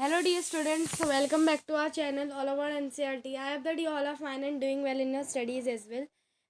Hello dear students, welcome back to our channel all about NCERT. I hope that you all are fine and doing well in your studies as well.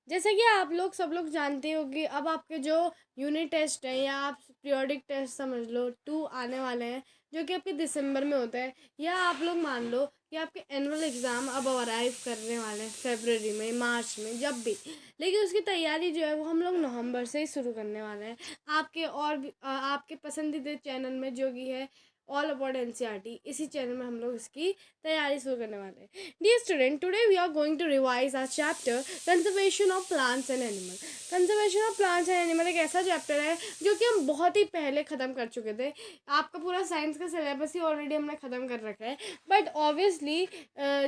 जैसे कि आप लोग सब लोग जानते हो कि अब आपके जो यूनिट टेस्ट है या आप पीरियोडिक टेस्ट समझ लो 2 आने वाले हैं जो कि आपके दिसंबर में होता है, या आप लोग मान लो कि आपके एनुअल एग्ज़ाम अब अराइव करने वाले हैं फरवरी में, मार्च में, जब भी। लेकिन उसकी तैयारी जो है वो हम लोग नवंबर से ही शुरू करने वाले हैं आपके और भी आपके पसंदीदा चैनल में जो कि है ऑल अबाउट एनसीईआरटी। इसी चैनल में हम लोग इसकी तैयारी शुरू करने वाले हैं। Dear student, today we are going to revise our chapter conservation of plants and animal. Conservation of plants and animal एक ऐसा चैप्टर है जो कि हम बहुत ही पहले ख़त्म कर चुके थे। आपका पूरा साइंस का सिलेबस ही ऑलरेडी हमने ख़त्म कर रखा है, बट ऑब्वियसली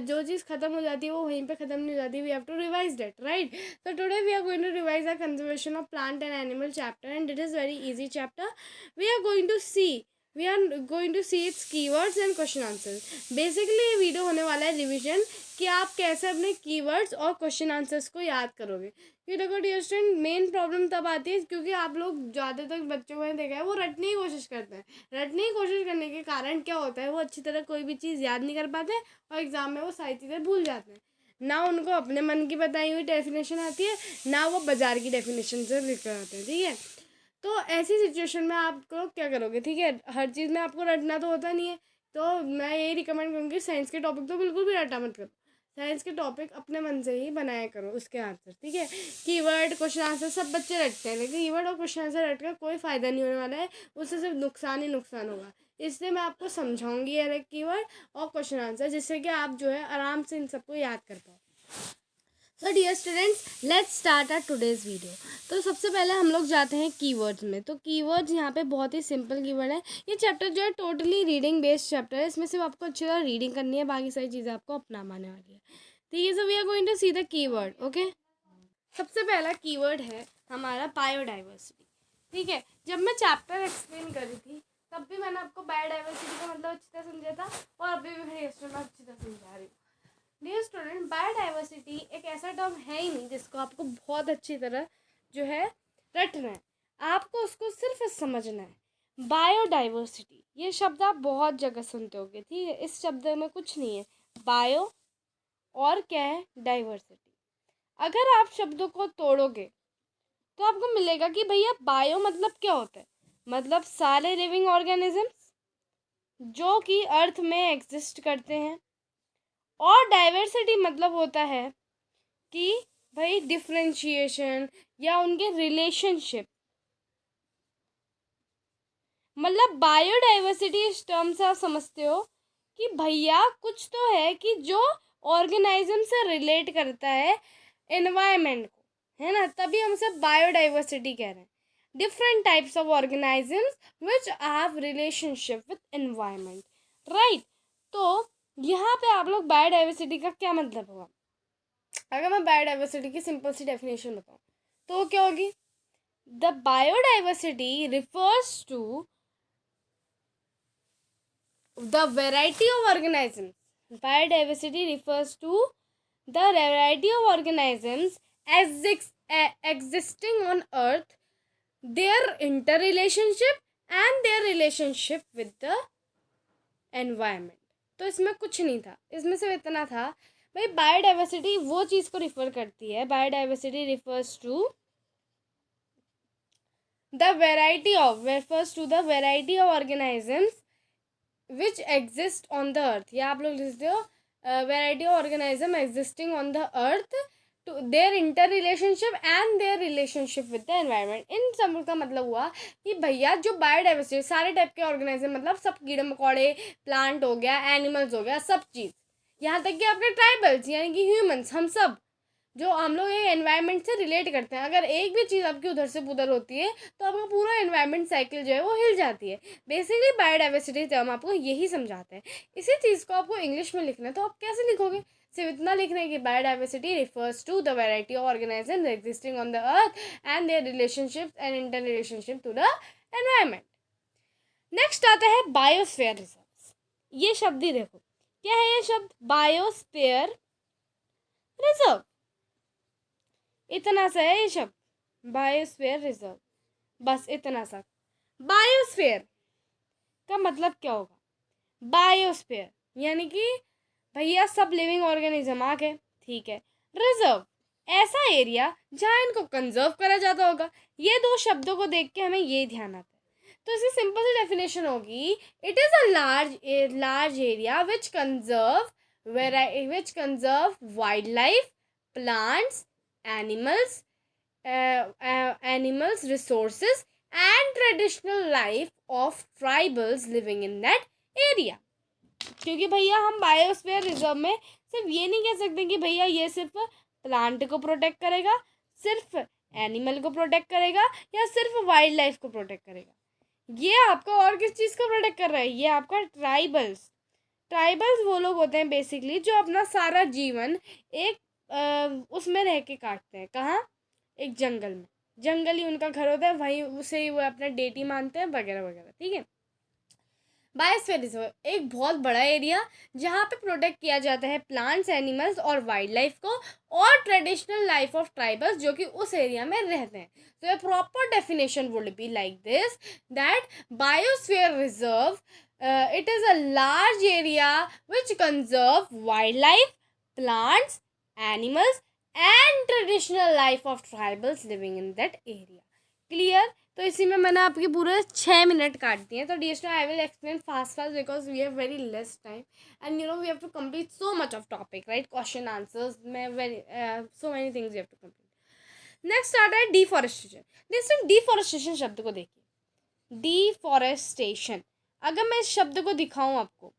जो चीज़ ख़त्म हो जाती है वो वहीं पर ख़त्म नहीं हो जाती। We have to revise that, right? So today we are going to revise our conservation of plant and animal chapter, and it is very easy chapter. We are going to see its keywords and question answers. Basically ये video होने वाला है revision कि आप कैसे अपने keywords और question answers को याद करोगे। क्योंकि देखो डियर स्टूडेंट, मेन प्रॉब्लम तब आती है क्योंकि आप लोग ज़्यादातर बच्चों को देखा है वो रटने की कोशिश करते हैं। रटने की कोशिश करने के कारण क्या होता है, वो अच्छी तरह कोई भी चीज़ याद नहीं कर पाते और एग्ज़ाम में वो सारी चीज़ें भूल जाते हैं। ना उनको अपने मन की बताई हुई डेफिनेशन आती है, ना वो बाजार की डेफिनेशन से लिख कर आते हैं, ठीक है? तो ऐसी सिचुएशन में आपको क्या करोगे, ठीक है? हर चीज़ में आपको रटना तो होता नहीं है, तो मैं यही रिकमेंड करूँगी साइंस के टॉपिक तो बिल्कुल भी रटा मत करो। साइंस के टॉपिक अपने मन से ही बनाया करो, उसके आंसर, ठीक है? कीवर्ड क्वेश्चन आंसर सब बच्चे रटते हैं, लेकिन कीवर्ड और क्वेश्चन आंसर रट कर कोई फ़ायदा नहीं होने वाला है, उससे सिर्फ नुकसान ही नुकसान होगा। इसलिए मैं आपको समझाऊंगी हर एक कीवर्ड और क्वेश्चन आंसर, जिससे कि आप जो है आराम से इन सबको याद कर पाओ। So dear students, let's start our today's video. तो सबसे पहले हम लोग जाते हैं कीवर्ड्स में। तो कीवर्ड्स यहाँ पे बहुत ही सिंपल कीवर्ड है। ये चैप्टर जो है टोटली रीडिंग बेस्ड चैप्टर है। इसमें सिर्फ आपको अच्छी तरह रीडिंग करनी है, बाकी सारी चीज़ें आपको अपना आने वाली है, ठीक है? So we are going to see the keyword, okay? सबसे पहला कीवर्ड है हमारा बायोडाइवर्सिटी, ठीक है? जब मैं चैप्टर एक्सप्लेन कर रही थी तब भी मैंने आपको बायोडाइवर्सिटी का मतलब अच्छी तरह समझा था, और अभी भी मैं अच्छी तरह समझा रही हूँ। डियर स्टूडेंट, बायोडाइवर्सिटी एक ऐसा टर्म है ही नहीं जिसको आपको बहुत अच्छी तरह जो है रटना है। आपको उसको सिर्फ समझना है। बायोडाइवर्सिटी ये शब्द आप बहुत जगह सुनते होगे, ठीक है? इस शब्द में कुछ नहीं है। बायो और क्या है, डाइवर्सिटी। अगर आप शब्दों को तोड़ोगे तो आपको मिलेगा कि भैया बायो मतलब क्या होता है, मतलब सारे लिविंग ऑर्गेनिजम्स जो कि अर्थ में एग्जिस्ट करते हैं। और डाइवर्सिटी मतलब होता है कि भाई डिफरेंशिएशन या उनके रिलेशनशिप। मतलब बायोडाइवर्सिटी इस टर्म से आप समझते हो कि भैया कुछ तो है कि जो ऑर्गेनाइज्म से रिलेट करता है एनवायरनमेंट को, है ना? तभी हम उसे बायोडाइवर्सिटी कह रहे हैं। Different types of organisms which have relationship with environment, right? तो यहाँ पे आप लोग बायोडाइवर्सिटी का क्या मतलब होगा, अगर मैं बायोडाइवर्सिटी की सिंपल सी डेफिनेशन बताऊँ तो क्या होगी? The biodiversity refers to the variety of organisms. Biodiversity refers to the variety of organisms existing on earth, their interrelationship and their relationship with the environment. तो इसमें कुछ नहीं था, इसमें सिर्फ इतना था भाई बायोडाइवर्सिटी वो चीज़ को रिफर करती है। Biodiversity refers to the variety of organisms which exist on the earth, या आप लोग लिखते हो variety of organism existing on the earth to their interrelationship and their relationship with the environment. इन सब का मतलब हुआ कि भैया जो बायोडाइवर्सिटी सारे टाइप के ऑर्गेनाइज्म, मतलब सब कीड़े मकोड़े, प्लांट हो गया, एनिमल्स हो गया, सब चीज़, यहाँ तक कि आपके ट्राइबल्स यानी कि ह्यूमंस, हम सब जो हम लोग ये एनवायरनमेंट से रिलेट करते हैं। अगर एक भी चीज़ आपकी उधर से उधर होती है तो आपका पूरा एनवायरनमेंट साइकिल जो है वो हिल जाती है। बेसिकली बायोडाइवर्सिटी टर्म आपको यही समझाते हैं। इसी चीज़ को आपको इंग्लिश में लिखना है तो आप कैसे लिखोगे? सिर्फ इतना लिखना है कि biodiversity refers to the variety of organisms existing on the earth and their relationships and interrelationship to the environment. Next आता है बायोस्फीयर रिजर्व्स। ये शब्द ही देखो, क्या है ये शब्द? बायोस्फीयर रिजर्व, इतना सा है ये शब्द, बायोस्फीयर रिजर्व, बस इतना सा। बायोस्फीयर का मतलब क्या होगा? बायोस्फीयर यानी कि भैया सब लिविंग ऑर्गेनिज्म आ गए, ठीक है। रिजर्व ऐसा एरिया जहाँ इनको कंजर्व करा जाता होगा। ये दो शब्दों को देख के हमें ये ध्यान आता है। तो इसकी सिंपल सी डेफिनेशन होगी, it is a large area which conserve wild life, plants, animals, resources and traditional life of tribals living in that area। क्योंकि भैया हम बायोस्फीयर रिजर्व में सिर्फ ये नहीं कह सकते कि भैया ये सिर्फ प्लांट को प्रोटेक्ट करेगा, सिर्फ एनिमल को प्रोटेक्ट करेगा या सिर्फ वाइल्ड लाइफ को प्रोटेक्ट करेगा। ये आपका और किस चीज़ को प्रोटेक्ट कर रहा है? ये आपका ट्राइबल्स वो लोग होते हैं बेसिकली जो अपना सारा जीवन एक उसमें रह के काटते हैं। कहाँ? एक जंगल में। जंगल ही उनका घर होता है, वहीं उसे ही वो अपना डेटी मानते हैं वगैरह वगैरह, ठीक है। बायोस्फीयर रिजर्व एक बहुत बड़ा एरिया जहाँ पे प्रोटेक्ट किया जाता है प्लांट्स, एनिमल्स और वाइल्ड लाइफ को और ट्रेडिशनल लाइफ ऑफ ट्राइबल्स जो कि उस एरिया में रहते हैं। तो ये proper definition would be like this, that biosphere reserve it is a large area which conserve wildlife, plants, animals and traditional life of tribals living in that area। Clear? तो इसी में मैंने आपके पूरे 6 मिनट काट दिए। तो dear student, I will explain fast because we have very less time and you know we have to complete so much of topic, right? Question answers में very so many things you have to complete. Next आता है deforestation. दोस्तों deforestation शब्द को देखिए, deforestation अगर मैं इस शब्द को दिखाऊं आपको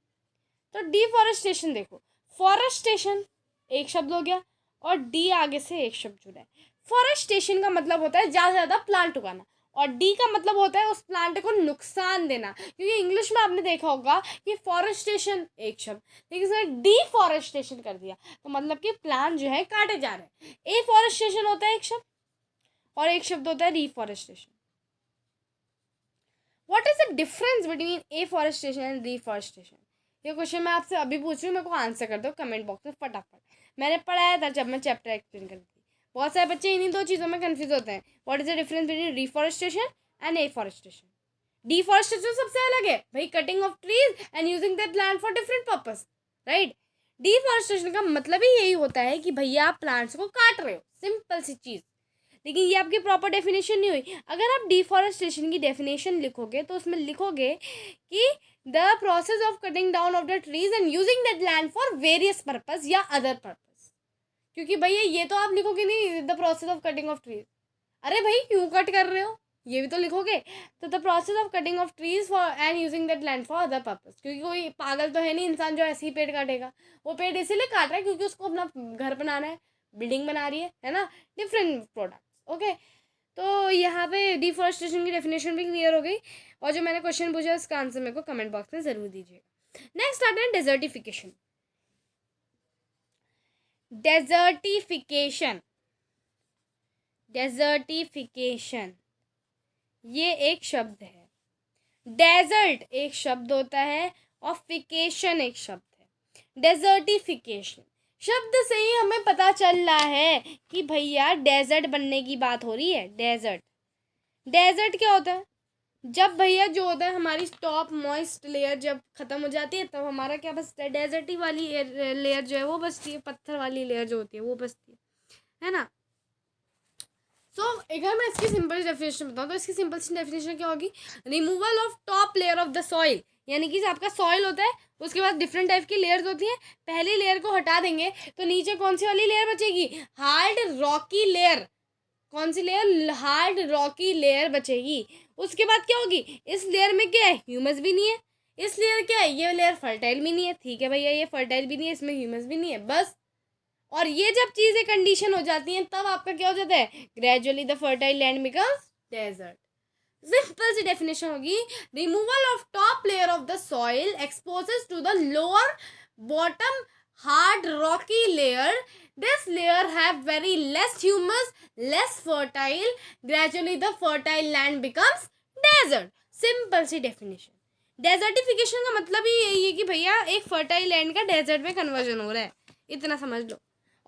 तो डिफॉरेस्टेशन देखो, फॉरेस्टेशन एक शब्द हो गया और डी आगे से एक शब्द जुड़ा है। फॉरेस्टेशन का मतलब होता है ज़्यादा से ज़्यादा प्लांट उगाना और डी का मतलब होता है उस प्लांट को नुकसान देना। क्योंकि इंग्लिश में आपने देखा होगा कि फॉरेस्टेशन एक शब्द, लेकिन इसने डिफॉरेस्टेशन कर दिया तो मतलब कि प्लांट जो है काटे जा रहे हैं। ए फॉरेस्टेशन होता है एक शब्द और एक शब्द होता है deforestation. What is the difference between afforestation and deforestation? ये क्वेश्चन मैं आपसे अभी पूछ रही हूँ, मेरे को आंसर कर दो कमेंट बॉक्स में फटाफट। मैंने पढ़ाया था जब मैं चैप्टर एक्सप्लेन करती थी। बहुत सारे बच्चे इन्हीं दो चीज़ों में कंफ्यूज होते हैं। What is the difference between deforestation and afforestation? Deforestation सबसे अलग है भाई, cutting of trees and using that land for different purpose, right? Deforestation का मतलब ही यही होता है कि भैया आप प्लांट्स को काट रहे हो, सिंपल सी चीज़। लेकिन ये आपकी प्रॉपर डेफिनेशन नहीं हुई। अगर आप डिफॉरेस्टेशन की डेफिनेशन लिखोगे तो उसमें लिखोगे कि the process of cutting down of the trees and using that land for various purpose या अदर पर्पस। क्योंकि भैया ये तो आप लिखोगे नहीं the process of cutting of trees, अरे भाई क्यों कट कर रहे हो ये भी तो लिखोगे। तो the process of cutting of trees for and using that land for other purpose, क्योंकि कोई पागल तो है नहीं इंसान जो ऐसे ही पेड़ काटेगा। वो पेड़ इसीलिए काट रहा है क्योंकि उसको अपना घर बनाना है, बिल्डिंग बना रही है ना, डिफरेंट प्रोडक्ट, ओके। तो यहाँ पे डिफॉरेस्टेशन की डेफिनेशन भी क्लियर हो गई और जो मैंने क्वेश्चन पूछा उसका आंसर मेरे को कमेंट बॉक्स में ज़रूर दीजिएगा। नेक्स्ट आते हैं डेजर्टिफिकेशन। डेजर्टिफिकेशन ये एक शब्द है। डेजर्ट एक शब्द होता है और फिकेशन एक शब्द है। डेजर्टिफिकेशन शब्द से ही हमें पता चल रहा है कि भैया डेजर्ट बनने की बात हो रही है। डेजर्ट क्या होता है? जब भैया जो होता है हमारी टॉप मॉइस्ट लेयर जब खत्म हो जाती है तब हमारा क्या बचता है? डेजर्टी वाली लेयर जो है वो बचती है, पत्थर वाली लेयर जो होती है वो बचती है ना। सो अगर मैं इसकी सिंपल डेफिनेशन बताऊँ तो इसकी सिंपल सी डेफिनेशन क्या होगी? Removal of top layer of the soil, यानी कि आपका सॉइल होता है उसके बाद डिफरेंट टाइप की लेयर्स होती हैं। पहली लेयर को हटा देंगे तो नीचे कौन सी वाली लेयर बचेगी? Hard rocky layer. कौन सी लेयर? हार्ड रॉकी लेयर बचेगी। उसके बाद क्या होगी? इस लेयर में क्या है? ह्यूमस भी नहीं है। इस लेयर क्या है? ये लेयर फर्टाइल भी नहीं है, ठीक है भैया, ये फर्टाइल भी नहीं है, इसमें ह्यूमस भी नहीं है, बस। और ये जब चीज़ें कंडीशन हो जाती हैं तब आपका क्या हो जाता है? Gradually the fertile land becomes desert. Simple सी डेफिनेशन होगी, removal of top layer of the soil exposes to the lower bottom hard rocky layer. This layer have very less humus, less fertile, gradually the fertile land becomes desert. Simple सी definition. Desertification का मतलब ही यही है कि भैया एक fertile land का डेजर्ट में कन्वर्जन हो रहा है, इतना समझ लो।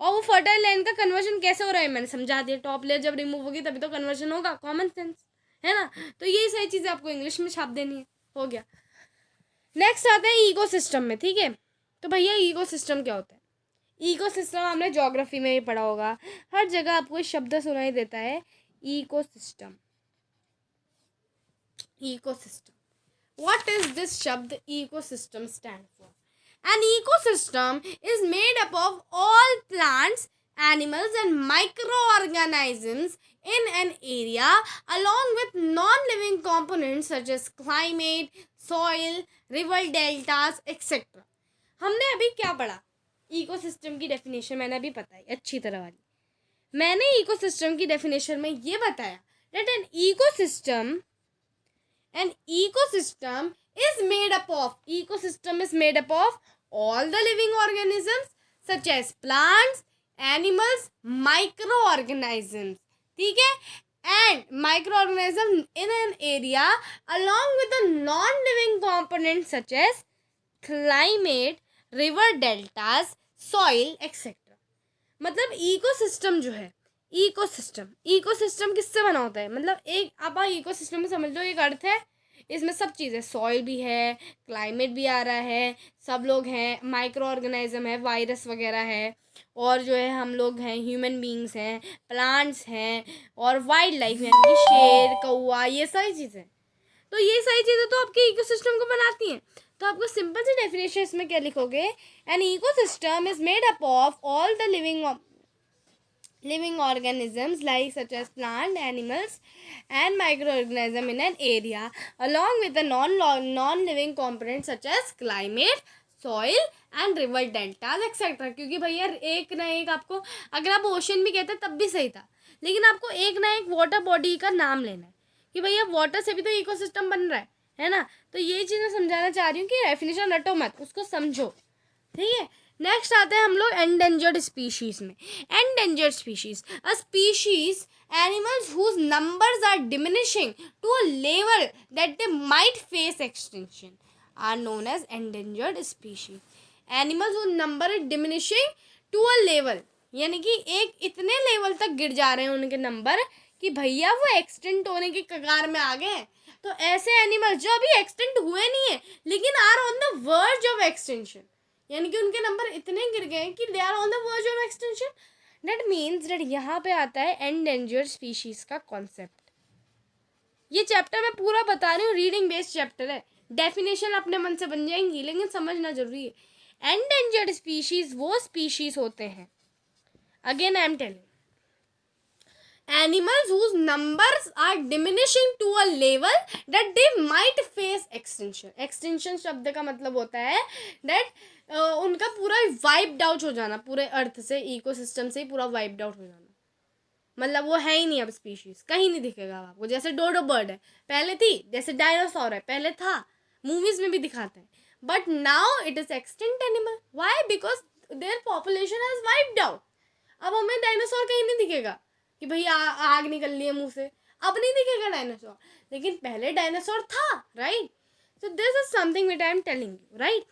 और वो फर्टाइल लैंड का कन्वर्जन कैसे हो रहा है मैंने समझा दिया। टॉप लेयर जब रिमूव होगी तभी तो कन्वर्जन होगा, कॉमन सेंस है ना। तो यही सारी चीज़ें आपको इंग्लिश में छाप देनी है, हो गया। नेक्स्ट आते हैं इकोसिस्टम में, ठीक है। तो भैया इकोसिस्टम क्या होता है? इकोसिस्टम हमने ज्योग्राफी में भी पढ़ा होगा, हर जगह आपको ये शब्द सुनाई देता है, ecosystem. Ecosystem, what is this shabd ecosystem stand for? An ecosystem is made up of all plants, animals and microorganisms in an area, along with non-living components such as climate, soil, river deltas, etc. हमने अभी क्या पढ़ा? Ecosystem की definition मैंने अभी बताई अच्छी तरह वाली। मैंने इकोसिस्टम की डेफिनेशन में ये बताया that an ecosystem is made up of all the living organisms such as plants, animals, microorganisms, ठीक है, and microorganism in an area along with the non-living components such as climate, river deltas, soil, etc. मतलब ecosystem जो है, ecosystem किससे बना होता है? मतलब एक आप इकोसिस्टम में समझ लो, एक अर्थ है, इसमें सब चीज़ें, सॉइल भी है, क्लाइमेट भी आ रहा है, सब लोग हैं, माइक्रो ऑर्गेनाइज्म है, वायरस वगैरह है, और जो है हम लोग हैं, ह्यूमन बींग्स हैं, प्लांट्स हैं, और वाइल्ड लाइफ यानी कि शेर, कौवा, ये सारी चीज़ें। तो ये सारी चीज़ें तो आपके इकोसिस्टम को बनाती हैं। तो आपको सिंपल सी डेफिनेशन इसमें क्या लिखोगे? An ecosystem is made up of all the living organisms like such as plant, animals and microorganism in an area along with the non-living components such as climate, soil and river deltas etc. क्योंकि भैया एक ना एक आपको, अगर आप ocean भी कहते तब भी सही था, लेकिन आपको एक ना एक वाटर बॉडी का नाम लेना है कि भैया वाटर से भी तो इकोसिस्टम बन रहा है ना। तो ये चीज़ मैं समझाना चाह रही हूँ कि डेफिनेशन रटो मत, उसको समझो, ठीक है। नेक्स्ट आते हैं हम लोग एंडेंजर्ड स्पीशीज में। Endangered species, a species animals whose numbers are diminishing to a level that they might face extinction are known as endangered species. Animals whose number is diminishing to a level, यानी कि एक इतने level तक गिर जा रहे हैं उनके नंबर कि भैया वो एक्सटेंट होने की कगार में आ गए। तो ऐसे एनिमल्स जो अभी एक्सटेंट हुए नहीं है लेकिन are on the verge of extension, यानी कि उनके नंबर इतने गिर गए कि they are on the verge of extension. That means that यहाँ पे आता है एंडेंजर्ड स्पीशीज का कॉन्सेप्ट। ये चैप्टर मैं पूरा बता रही हूँ, रीडिंग बेस्ड चैप्टर है, डेफिनेशन अपने मन से बन जाएंगी लेकिन समझना जरूरी है। एंडेंजर्ड स्पीशीज वो स्पीशीज होते हैं, again I am telling, animals whose numbers are diminishing to a level that they might face extinction. extinction शब्द का मतलब होता है that उनका पूरा वाइप्ड आउट हो जाना, पूरे अर्थ से, इकोसिस्टम से पूरा वाइप्ड आउट हो जाना, मतलब वो है ही नहीं अब स्पीशीज, कहीं नहीं दिखेगा आपको। जैसे डोडो बर्ड है, पहले थी, जैसे डायनासोर है, पहले था, मूवीज में भी दिखाते हैं, but now it is extinct animal. Why? Because their population has wiped out. अब हमें डायनासोर कहीं नहीं दिखेगा कि भाई आग निकल रही है मुंह से, अब नहीं दिखेगा डायनासोर, लेकिन पहले डायनासोर था, right. So this is something which I am telling you, right.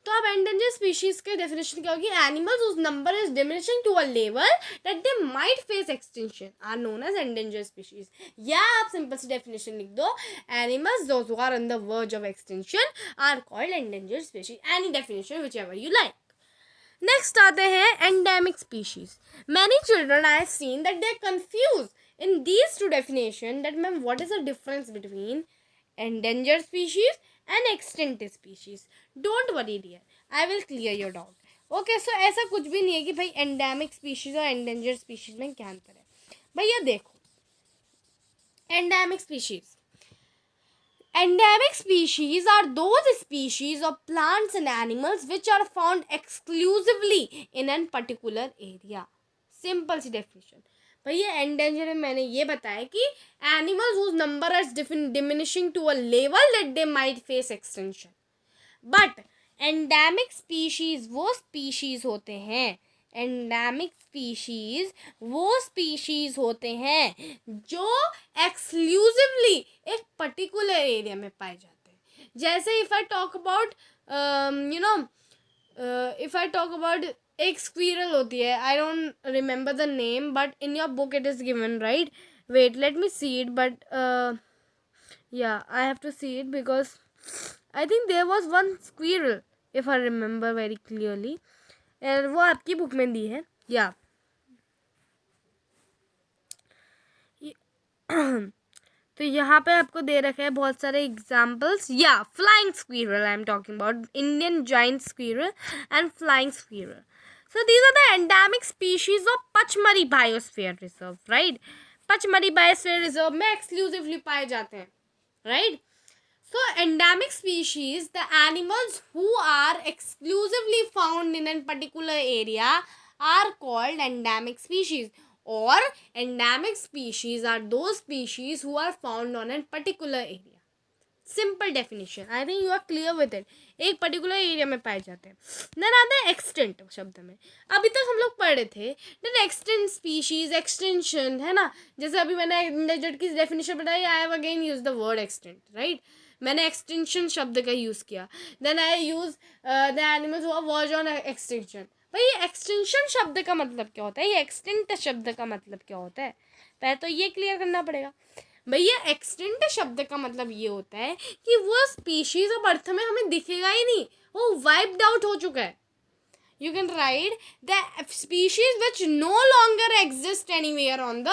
तो अब एंडेंजर्ड स्पीशीज के डेफिनेशन क्या होगी? Animals whose number is diminishing to a level that they might face extinction are known as endangered species. या आप simple सी definition लिख दो, animals those who are on the verge of extinction are called endangered species. Any definition whichever you like. Next आते हैं endemic species. Many children I have seen that they are confuse in these two definition that ma'am what is the difference between endangered species and extinct species. Don't worry dear, I will clear your doubt. Okay, so ऐसा कुछ भी नहीं है कि भाई endemic species और endangered species में क्या अंतर है। भैया देखो, endemic species are those species of plants and animals which are found exclusively in a particular area. Simple सी definition। भैया एंडेंजर में मैंने ये बताया कि animals whose number is diminishing to a level that they might face extension. But endemic species वो species होते हैं, एंडेमिक स्पीशीज वो स्पीशीज होते हैं जो एक्सक्लूसिवली एक पर्टिकुलर एरिया में पाए जाते हैं। जैसे if I talk about if I talk about एक स्क्वीरल होती है, I don't remember the name but in your book it is given, right. Wait let me see it, but yeah I have to see it because I think there was one squirrel if I remember very clearly, वो आपकी book में दी है या तो यहाँ पे आपको दे रखे हैं बहुत सारे एग्जाम्पल्स. या flying squirrel I am talking about, Indian giant squirrel and flying squirrel. So these are the endemic species of Pachmari Biosphere Reserve, right? Pachmari Biosphere Reserve में exclusively पाए जाते हैं, right? So endemic species, the animals who are exclusively found in a particular area are called endemic species. Or endemic species are those species who are found on a particular area. Simple definition. I think you are clear with it. एक particular area में पाए जाते हैं. Then आते हैं extent शब्द में. अभी तक हम लोग पढ़े थे देन एक्सटेंट स्पीशीज, एक्सटेंशन, है ना. जैसे अभी मैंने इंडेंजर्ड की डेफिनेशन बताई, I have again use the word extent, right. मैंने एक्सटेंशन शब्द का यूज़ किया. Then I use the animals who are verge on extension. भाई ये एक्सटेंशन शब्द का मतलब क्या होता है, ये एक्सटेंट शब्द का मतलब क्या होता है, पहले तो ये क्लियर करना पड़ेगा. भैया एक्सटेंट शब्द का मतलब ये होता है कि वो स्पीशीज अब अर्थ में हमें दिखेगा ही नहीं, वो वाइप्ड आउट हो चुका है. You can write the species which no longer exist anywhere on the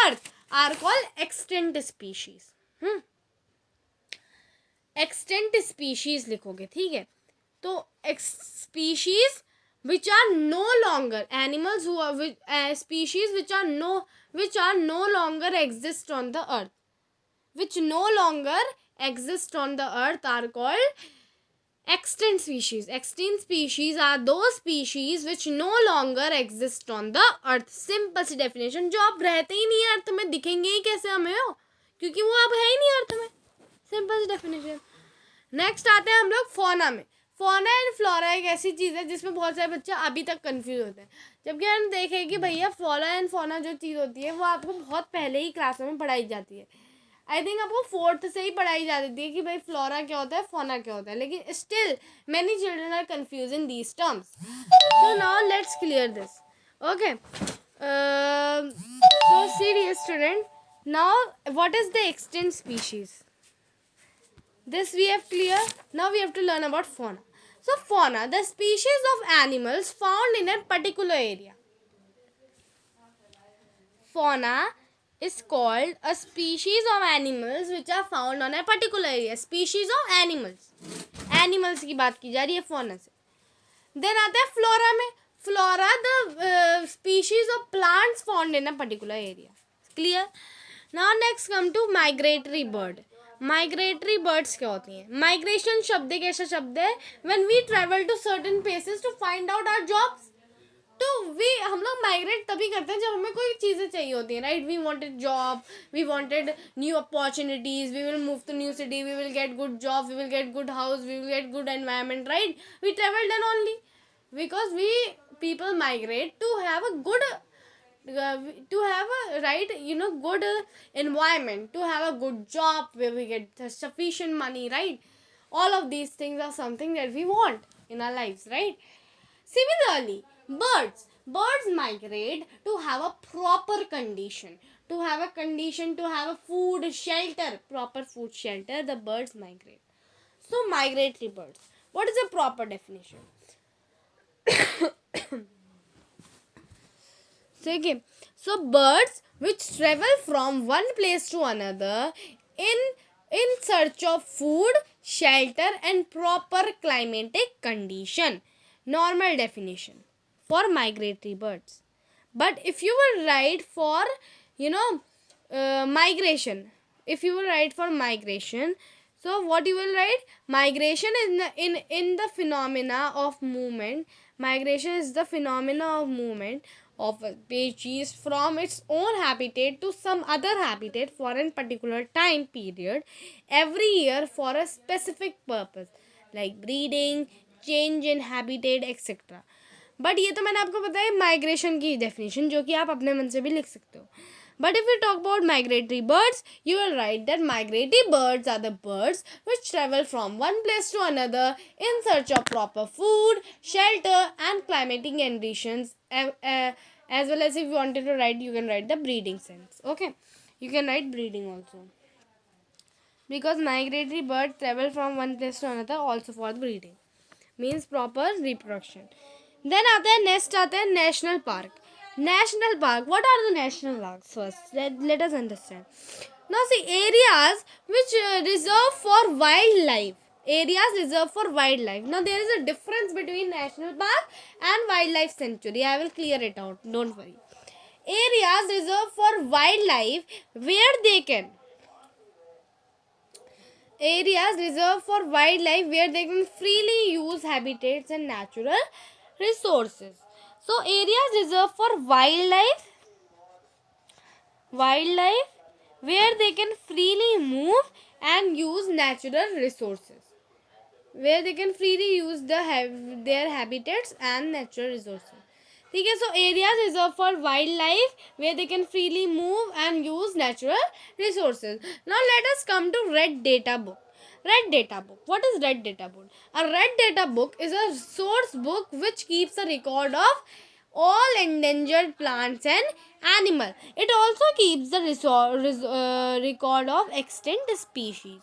earth are called extant species. Extant species लिखोगे, ठीक है. तो species which are no longer animals who are species which are no longer exist on the earth, which no longer exist on the earth are called extinct species. Extinct species are those species which no longer exist on the earth. Simple सी definition. जो अब रहते ही नहीं है अर्थ में, दिखेंगे ही कैसे हमें हो, क्योंकि वो अब है ही नहीं अर्थ में. सिंपल सी डेफिनेशन. नेक्स्ट आते हैं हम लोग फौना में. फौना एंड फ्लोरा एक ऐसी चीज़ है जिसमें बहुत सारे बच्चे अभी तक कंफ्यूज होते हैं. जबकि हम देखें कि भैया फ्लोरा एंड फौना जो चीज़ होती है वो आपको बहुत पहले ही क्लासों में पढ़ाई जाती है. आई थिंक आपको 4th से ही पढ़ाई जाती है कि भाई फ्लोरा क्या होता है, फौना क्या होता है. लेकिन still many children are confuse in these terms. So now let's clear this. Okay, so serious student, now what is the extent species? This we have clear. Now we have to learn about fauna. So fauna, the species of animals found in a particular area. Fauna is called a species of animals which are found on a particular area. Species of animals. Animals की बात की जा रही है fauna से. Then आता है flora में. Flora, the species of plants found in a particular area. Clear? Now next come to migratory bird. Migratory birds क्या होती हैं? माइग्रेशन शब्द एक ऐसा शब्द है when we travel to certain places to find out our jobs. तो हम लोग माइग्रेट तभी करते हैं जब हमें कोई चीज़ें चाहिए होती हैं, right. We wanted job, we wanted new opportunities, we will move to new city, we will get good job, we will get good house, we will get good environment, right. We travel then only because we people migrate to have a good to have a good environment, to have a good job where we get sufficient money, right. All of these things are something that we want in our lives, right. Similarly, birds migrate to have a proper condition, to have a food shelter, proper food shelter. The birds migrate. So migratory birds, what is a proper definition? So birds which travel from one place to another in search of food, shelter and proper climatic condition. Normal definition for migratory birds. But if you will write for migration, so what you will write? Migration is in the phenomena of movement. Migration is the phenomena of movement of a species from its own habitat to some other habitat for a particular time period every year for a specific purpose like breeding, change in habitat, etc. But ये तो मैंने आपको बताया migration की definition, जो कि आप अपने मन से भी लिख सकते हो. But if we talk about migratory birds, you will write that migratory birds are the birds which travel from one place to another in search of proper food, shelter and climatic conditions. As well as if you wanted to write, you can write the breeding sense. Okay, you can write breeding also. because migratory birds travel from one place to another also for breeding, means proper reproduction. Then आता है next आता है national park. National park, what are the national parks? First let us understand. Now see, areas which reserve for wildlife. Areas reserved for wildlife. Now there is a difference between national park and wildlife sanctuary. I will clear it out, don't worry. Areas reserved for wildlife where they can freely use habitats and natural resources. So areas reserved for wildlife where they can freely move and use natural resources, where they can freely use their habitats and natural resources. ठीक है, so areas reserved for wildlife where they can freely move and use natural resources. Now let us come to red data book. Red data book, what is red data book? A red data book is a source book which keeps a record of all endangered plants and animal. It also keeps the record of extinct species.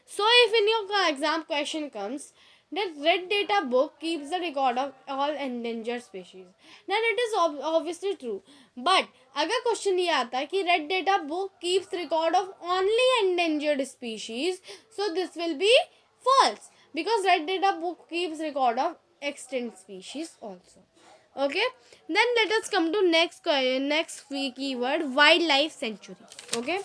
So if in your exam question comes that red data book keeps the record of all endangered species, then it is obviously true. But अगर question ये आता है कि red data book keeps record of only endangered species, so this will be false because red data book keeps record of extinct species also. Okay, then let us come to next keyword, wildlife sanctuary. Okay,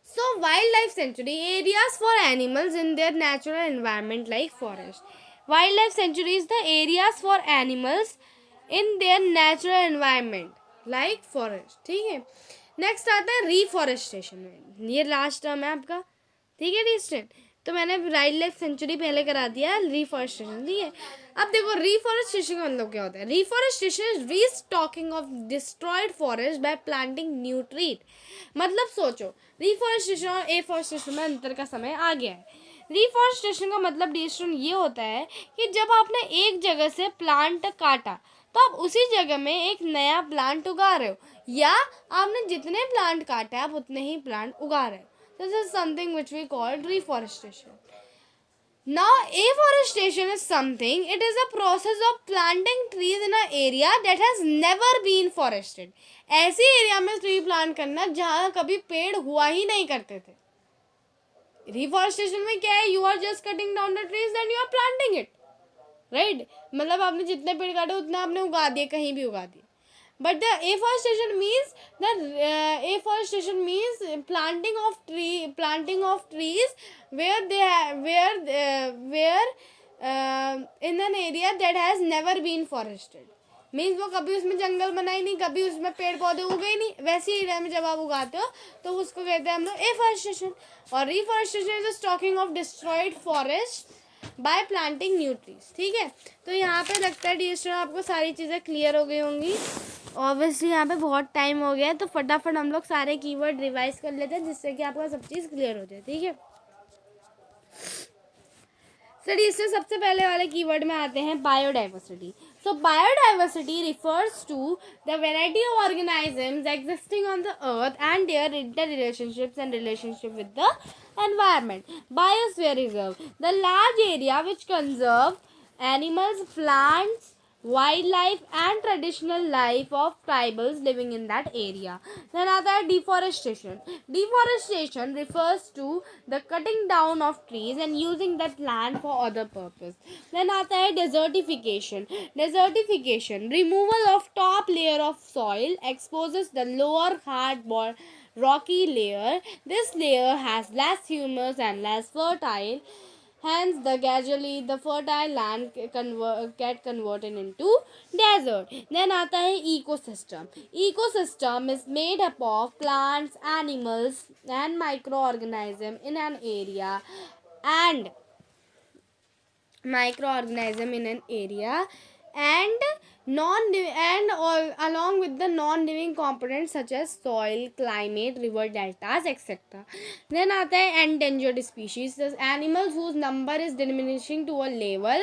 so wildlife sanctuary, areas for animals in their natural environment like forest. Wildlife sanctuary is the areas for animals in their natural environment like forest. ठीक है, next आता है reforestation. ये last term है आपका, ठीक है distant. तो मैंने वाइल्ड लाइफ सेंचुरी पहले करा दिया, रिफॉरेस्टेशन. ठीक है, अब देखो रिफॉरेस्टेशन का मतलब क्या होता है. Reforestation is restocking of destroyed forest by planting new tree. मतलब सोचो, रिफॉरेस्टेशन और एफॉरेस्टेशन में अंतर का समय आ गया है. रिफॉरेस्टेशन का मतलब डिस्टेंट ये होता है कि जब आपने एक जगह से प्लांट काटा तो आप उसी जगह में एक नया प्लांट उगा रहे हो, या आपने जितने प्लांट काटे आप उतने ही प्लांट उगा रहे हो. This is something which we call reforestation. Now, afforestation is something, it is a process of planting trees in an area that has never been forested. ऐसी एरिया में ट्री प्लांट करना जहाँ कभी पेड़ हुआ ही नहीं करते थे. रिफॉरेस्टेशन में क्या है, you are just cutting down the trees and you are planting it, right. मतलब आपने जितने पेड़ काटे उतना आपने उगा दिए, कहीं भी उगा दिए. But the afforestation means planting of trees where in an area that has never been forested. Means वो कभी उसमें जंगल बना ही नहीं, कभी उसमें पेड़ पौधे उगे ही नहीं, वैसी एरिया में जब आप उगाते हो तो उसको कहते हैं हम लोग एफॉरेस्टेशन. और reforestation is the stocking of destroyed forest by planting new trees. ठीक है, तो यहाँ पे लगता है डियर स्टूडेंट आपको सारी चीज़ें क्लियर हो गई होंगी. ऑब्वियसली यहाँ पे बहुत टाइम हो गया है, तो फटाफट हम लोग सारे कीवर्ड रिवाइज कर लेते हैं जिससे कि आपका सब चीज़ क्लियर हो जाए. ठीक है, स्टडी इससे सबसे पहले वाले कीवर्ड में आते हैं biodiversity. So biodiversity refers to the variety of organisms existing on the earth and their interrelationships and relationship with the environment. Biosphere reserve, the large area which conserve animals, plants, wildlife and traditional life of tribals living in that area. Then आता है deforestation. Deforestation refers to the cutting down of trees and using that land for other purpose. Then आता है desertification. Desertification, removal of top layer of soil exposes the lower hard rocky layer. This layer has less humus and less fertile. Hence, gradually the fertile land get converted into desert. Then आता है ecosystem. Ecosystem is made up of plants, animals, and microorganisms in an area, and along with the non-living components such as soil, climate, river deltas, etc. Then आता है endangered species, animals whose number is diminishing to a level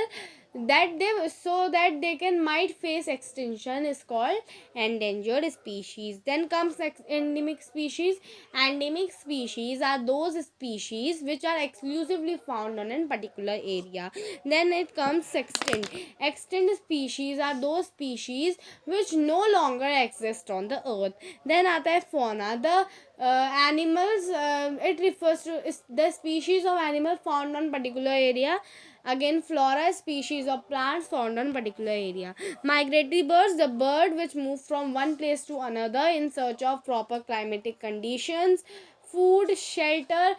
that they can might face extinction is called endangered species. Then comes endemic species. Endemic species are those species which are exclusively found on a particular area. Then it comes extinct. Extinct species are those species which no longer exist on the earth. Then आता है fauna. The animals, it refers to the species of animal found on particular area. Again, flora, species of plants found on particular area. Migratory birds, the bird which move from one place to another in search of proper climatic conditions, food, shelter,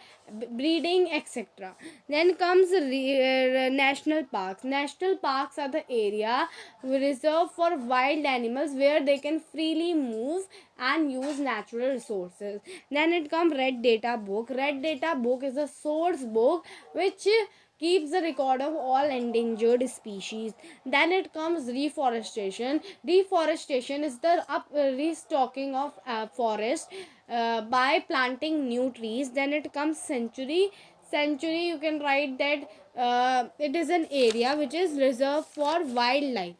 breeding, etc. Then comes national parks. National parks are the area reserved for wild animals where they can freely move and use natural resources. Then it comes red data book. Red data book is a source book which keeps the record of all endangered species. Then it comes reforestation. Reforestation is the restocking of forest by planting new trees. Then it comes sanctuary. Sanctuary, you can write that it is an area which is reserved for wildlife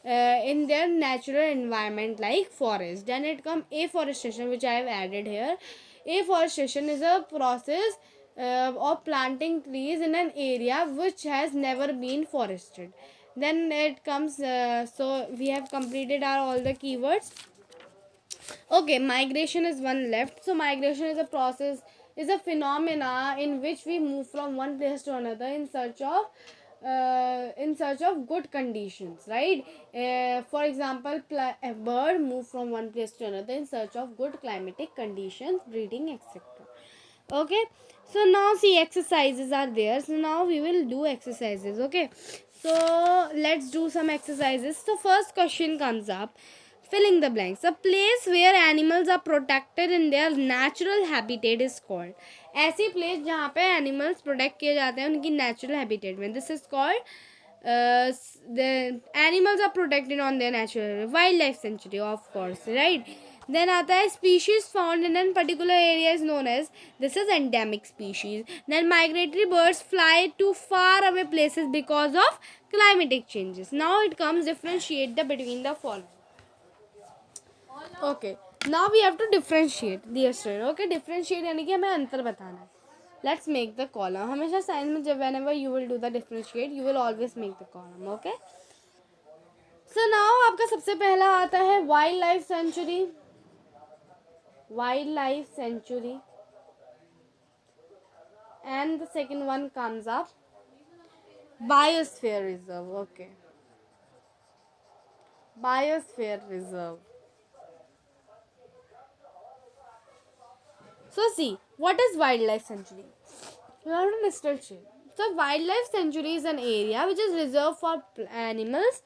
in their natural environment like forest. Then it comes afforestation, which I have added here. Afforestation is a process of planting trees in an area which has never been forested. Then it comes, so we have completed our all the keywords. Okay, migration is one left. So migration is a process, is a phenomena in which we move from one place to another in search of good conditions, right? For example, a bird move from one place to another in search of good climatic conditions, breeding, etc. Okay, so now see, exercises are there. So now we will do exercises. Okay, so let's do some exercises. So first question comes up, filling the blanks. A place where animals are protected in their natural habitat is called. ऐसी place जहाँ पे animals protect किए जाते हैं उनकी natural habitat में, this is called the animals are protected on their natural wildlife sanctuary, of course, right? Then आता है species found in a particular area is known as, this is endemic species. Then migratory birds fly to far away places because of climatic changes. Now it comes differentiate the between the following. Okay, now we have to differentiate, dear student. Okay, differentiate यानी कि हमें अंतर बताना है. Let's make the column. हमेशा science में जब whenever you will do the differentiate, you will always make the column. Okay. So now आपका सबसे पहला आता है wildlife sanctuary. Wildlife sanctuary. And the second one comes up biosphere reserve. Okay. Biosphere reserve. So see, what is wildlife sanctuary? You have to differentiate. So wildlife sanctuary is an area which is reserved for animals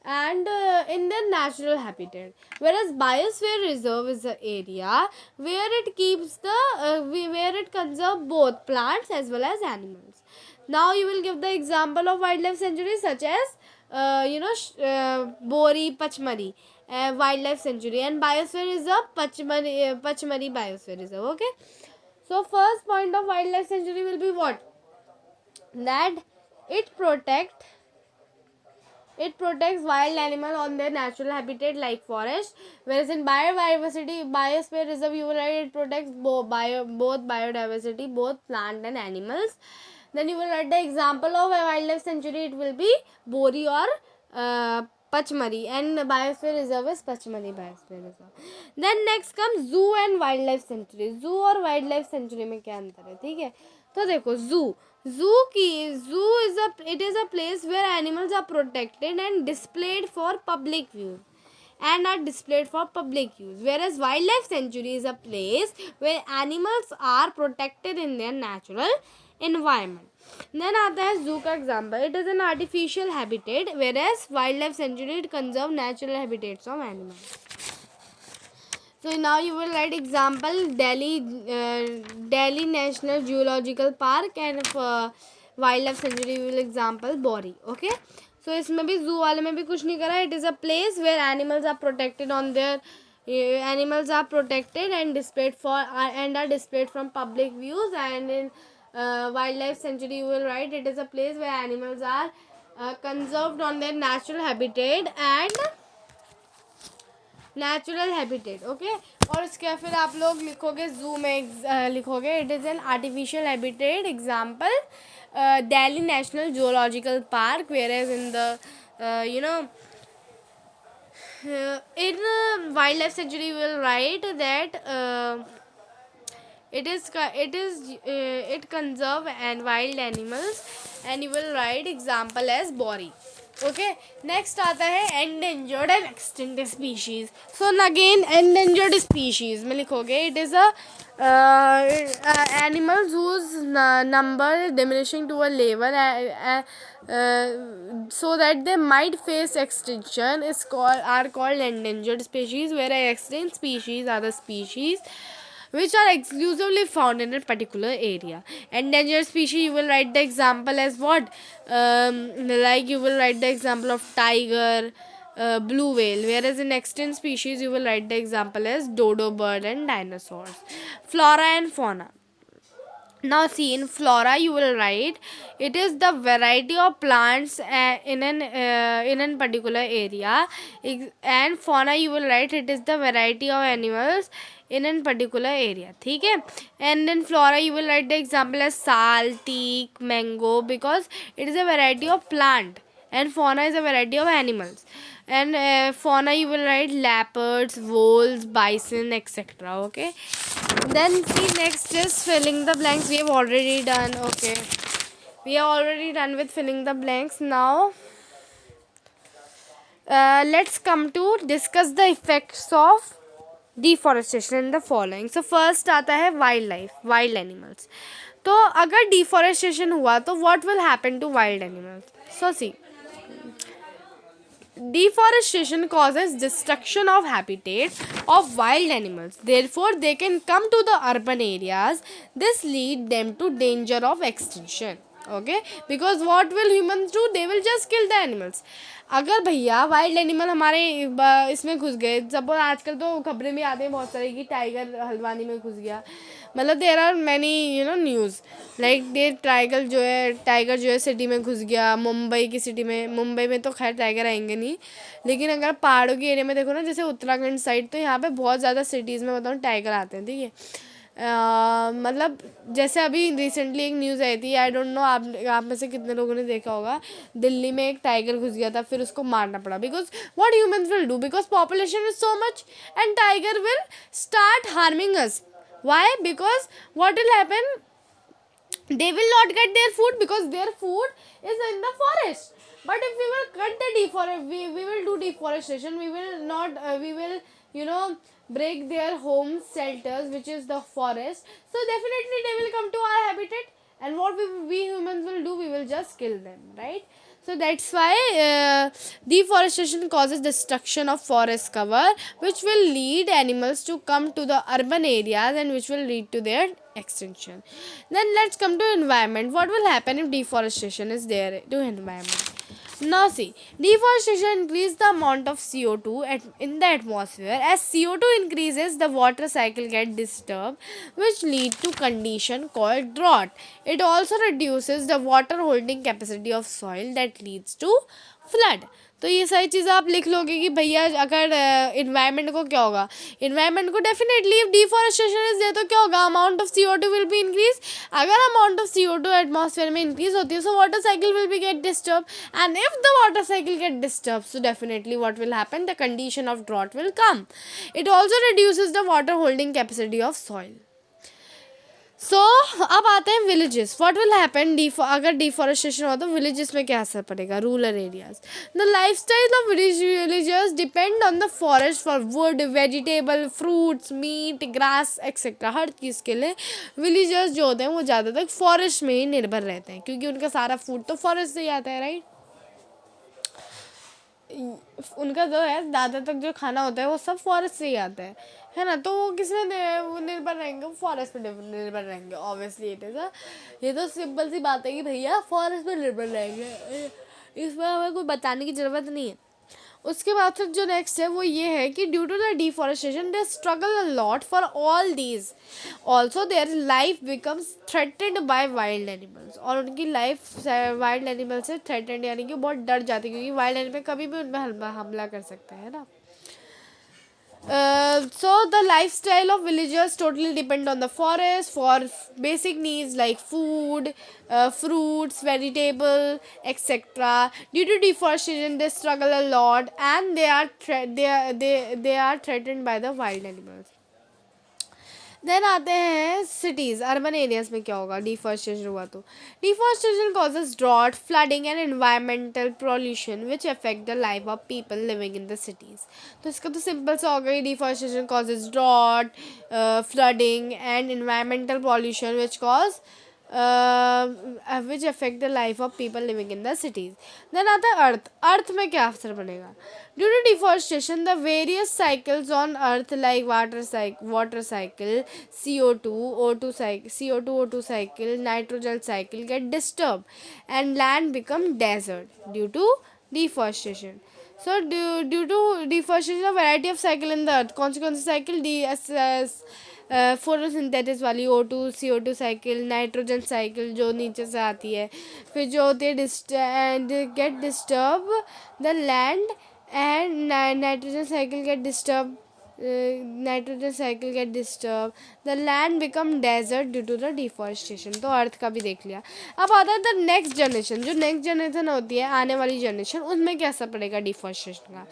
and in their natural habitat, whereas biosphere reserve is an area where it keeps the where it conserves both plants as well as animals. Now you will give the example of wildlife sanctuary such as Bori Pachmari wildlife sanctuary, and biosphere reserve Pachmari biosphere reserve. Okay, so first point of wildlife sanctuary will be what? That it protects wild animal on their natural habitat like forest, whereas in biodiversity biosphere reserve you will write it protects both biodiversity, both plant and animals. Then you will write the example of a wildlife sanctuary, it will be Bori or Pachmari, and biosphere reserve is Pachmari biosphere reserve. Then next comes zoo and wildlife sanctuary. Zoo और wildlife sanctuary में क्या अंतर है, ठीक है? तो देखो zoo is a place where animals are protected and displayed for public view and are displayed for public use, whereas wildlife sanctuary is a place where animals are protected in their natural environment. Then आता है zoo का example. It is an artificial habitat, whereas wildlife sanctuary it conserve natural habitats of animals. So now you will write example Delhi National Zoological Park, and wildlife sanctuary you will example Bori. Okay, so इसमें भी zoo वाले में भी कुछ नहीं करा. It is a place where animals are protected on their animals are protected and displayed for and are displayed from public views, and in wildlife sanctuary you will write it is a place where animals are conserved on their natural habitat. ओके, और उसके फिर आप लोग लिखोगे zoo में लिखोगे it is an artificial habitat example Delhi national zoological park, whereas in the in wildlife sanctuary you will write that it conserve and wild animals, and you will write example as Bori. Okay, next आता है endangered and extinct species. So again endangered species में लिखोगे it is a animals whose number is diminishing to a level so that they might face extinction are called endangered species, whereas extinct species are the species which are exclusively found in a particular area. Endangered species, you will write the example as what? Like you will write the example of tiger, blue whale, whereas in extinct species you will write the example as dodo bird and dinosaurs. Flora and fauna. Now see, in flora you will write it is the variety of plants in an particular area, and fauna you will write it is the variety of animals in a particular area. ठीक है, and in flora you will write the example as sal, teak, mango, because it is a variety of plant and fauna is a variety of animals. And fauna you will write leopards, wolves, bison, etc. Okay, then see, next is filling the blanks. We have already done. Okay, we are already done with filling the blanks. Now let's come to discuss the effects of deforestation in the following. So first आता है wild animals. तो अगर deforestation हुआ तो what will happen to wild animals? So see, deforestation causes destruction of habitat of wild animals. Therefore, they can come to the urban areas. This lead them to danger of extinction. Okay, because what will humans do? They will just kill the animals. अगर भैया wild animal हमारे इसमें घुस गए, suppose आजकल तो खबरें भी आती हैं बहुत सारी कि टाइगर हल्द्वानी में घुस गया, मतलब there are many news like tiger जो है सिटी में घुस गया. मुंबई में तो खैर टाइगर आएंगे नहीं, लेकिन अगर पहाड़ों के एरिया में देखो ना, जैसे उत्तराखंड साइड, तो यहाँ पे बहुत ज़्यादा सिटीज़ में बताऊँ टाइगर आते हैं. ठीक है, मतलब जैसे अभी रिसेंटली एक न्यूज़ आई थी, आई डोंट नो आप में से कितने लोगों ने देखा होगा, दिल्ली में एक टाइगर घुस गया था, फिर उसको मारना पड़ा. Because what humans will do, because population is so much and tiger will start harming us. Why? Because what will happen, they will not get their food because their food is in the forest. But if we will cut we will do deforestation, we will not we will break their homes, shelters, which is the forest. So definitely they will come to our habitat, and what we humans will do, we will just kill them, right? So that's why deforestation causes destruction of forest cover, which will lead animals to come to the urban areas and which will lead to their extinction. Then let's come to environment. What will happen if deforestation is there to environment? Now see, deforestation increases the amount of CO2 in the atmosphere. As CO2 increases, the water cycle gets disturbed, which lead to condition called drought. It also reduces the water holding capacity of soil, that leads to flood. तो ये सारी चीज़ें आप लिख लोगे कि भैया अगर इन्वायरमेंट को क्या होगा, इन्वायरमेंट को definitely if deforestation is there तो क्या होगा, amount of CO2 will be increase. अगर अमाउंट ऑफ CO2 एटमॉस्फेयर में इंक्रीज होती है, so water cycle will be get disturb, and if the water cycle get disturb, so definitely what will happen, the condition of drought will come. It also reduces the water holding capacity of soil. So अब आते हैं villages. What will happen अगर deforestation हो तो villages में क्या असर पड़ेगा, rural areas. The life style of villagers depend on the forest for wood, vegetable, fruits, meat, grass etcetera. हर चीज़ के लिए विलेजर्स जो होते हैं वो ज़्यादातर फॉरेस्ट में ही निर्भर रहते हैं, क्योंकि उनका सारा फूड तो फॉरेस्ट से ही आता है, राइट. उनका जो है ज़्यादा तक जो खाना होता है वो सब फॉरेस्ट से ही आता है ना. तो वो किस में निर्भर रहेंगे, वो फॉरेस्ट पे निर्भर रहेंगे. ऑब्वियसली इट इज़ ये तो सिंपल सी बात है कि भैया फॉरेस्ट पे निर्भर रहेंगे, इसमें हमें कोई बताने की ज़रूरत नहीं है. उसके बाद फिर जो नेक्स्ट है वो ये है कि due to the deforestation they struggle a lot for all these, also their life becomes threatened by wild animals, और उनकी लाइफ वाइल्ड एनिमल से थ्रेटेंड यानी कि बहुत डर जाती है, क्योंकि वाइल्ड एनिमल कभी भी उनमें हमला कर सकते हैं ना. So the lifestyle of villagers totally depend on the forest for basic needs like food, fruits, vegetable, etc. Due to deforestation, they struggle a lot, and they are threatened by the wild animals. Then आते हैं cities, urban areas में क्या होगा deforestation हुआ तो. Deforestation causes drought, flooding and environmental pollution which affect the life of people living in the cities. तो इसका तो सिंपल सा हो गई, deforestation causes drought, flooding and environmental pollution which affect the life of people living in the cities. Then आता है अर्थ में क्या असर पड़ेगा. Due to deforestation, the various cycles on earth like water cycle, CO2 O2 cycle, nitrogen cycle get disturbed, and land become desert due to deforestation. So due to deforestation, a variety of cycle in the earth. कौन सी cycle? Photosynthesis वाली O2 CO2 cycle, nitrogen cycle जो नीचे से आती है, फिर जो होती है get disturb the land, and nitrogen cycle get disturb the land become desert due to the deforestation. तो अर्थ का भी देख लिया. अब आता है द नेक्स्ट जनरेशन. जो नेक्स्ट जनरेशन होती है, आने वाली जनरेशन, उसमें क्या असर पड़ेगा डिफॉरेस्टेशन का.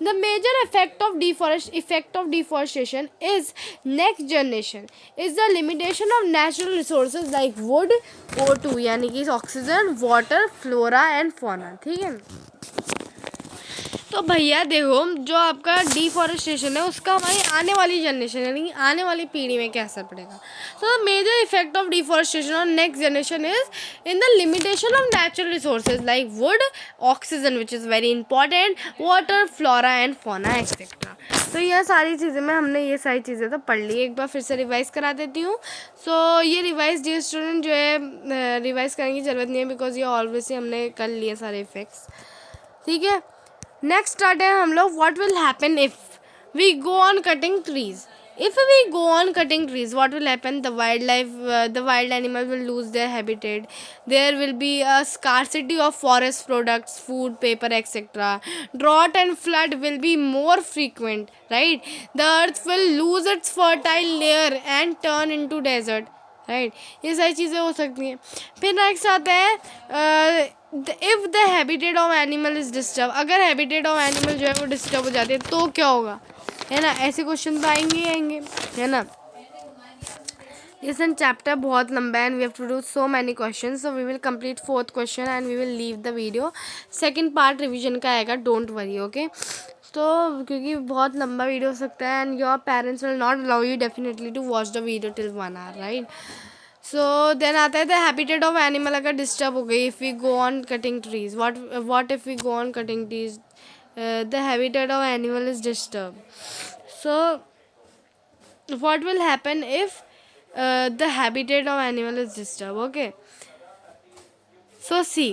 The major effect of deforestation is next generation is the limitation of natural resources like wood, O2 यानी कि oxygen, water, flora and fauna. ठीक है. तो भैया देखो, जो आपका डिफॉरेस्टेशन है उसका हमारी आने वाली जनरेशन यानी आने वाली पीढ़ी में क्या असर पड़ेगा. तो the major effect of deforestation on next generation is in the limitation of natural resources like wood, oxygen which is very important, water, flora and fauna etcetera. तो यह सारी चीज़ें में हमने ये सारी चीज़ें तो पढ़ ली. एक बार फिर से रिवाइज़ करा देती हूँ. सो ये रिवाइज डियर स्टूडेंट जो है रिवाइज़ करने की ज़रूरत नहीं है, बिकॉज ये ऑलवेज हमने कर लिए सारे इफेक्ट्स. ठीक है. नेक्स्ट स्टार्ट है हम लोग. What will happen if we go on cutting trees. If we go on cutting trees, what will happen? The wild animals will lose their habitat. There will be a scarcity of forest products, food, paper, etc. Drought and flood will be more frequent, right? The earth will lose its fertile layer and turn into desert, right? ये सारी चीज़ें हो सकती हैं. फिर next आता है if the habitat of animal is disturb. अगर हैबिटेट ऑफ एनिमल जो है वो डिस्टर्ब हो जाती है तो क्या होगा, है ना. ऐसे क्वेश्चन तो आएंगे, है ना. Listen, chapter बहुत लंबा है and we have to do so many questions, so we will complete 4th question and we will leave the video. Second part revision का आएगा, don't worry, okay. तो क्योंकि बहुत लंबा वीडियो हो सकता है and your parents will not allow you definitely to watch the video till 1 hour, right. So then आता है द हैबिटेट ऑफ एनिमल अगर डिस्टर्ब हो गई. If we go on cutting trees, what if we go on cutting trees, the habitat of animal is disturb. So what will happen if the habitat of animal is disturbed, okay. So see,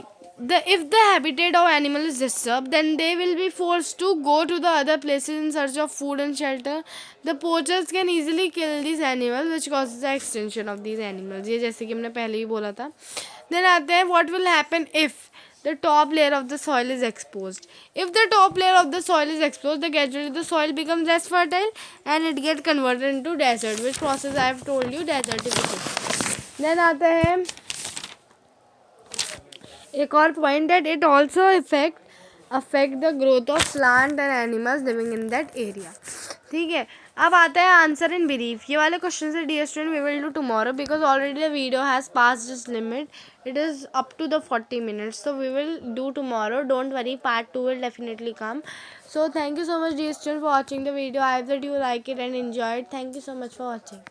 if the habitat of animal is disturbed, then they will be forced to go to the other places in search of food and shelter. The poachers can easily kill these animals, which causes the extinction of these animals. ये जैसे कि हमने पहले ही बोला था. Then आते हैं what will happen if the top layer of the soil is exposed. If the top layer of the soil is exposed, then gradually the soil becomes less fertile and it gets converted into desert, which process I have told you, desertification. Then आता है एक और point that it also affect the growth of plant and animals living in that area. ठीक है. अब आता है answer in brief. ये वाले क्वेश्चन से dear student we will do tomorrow because already the video has pass this limit. It is up to the 40 minutes, so we will do tomorrow. Don't worry, part 2 will definitely come. So thank you so much dear students for watching the video. I hope that you like it and enjoy it. Thank you so much for watching.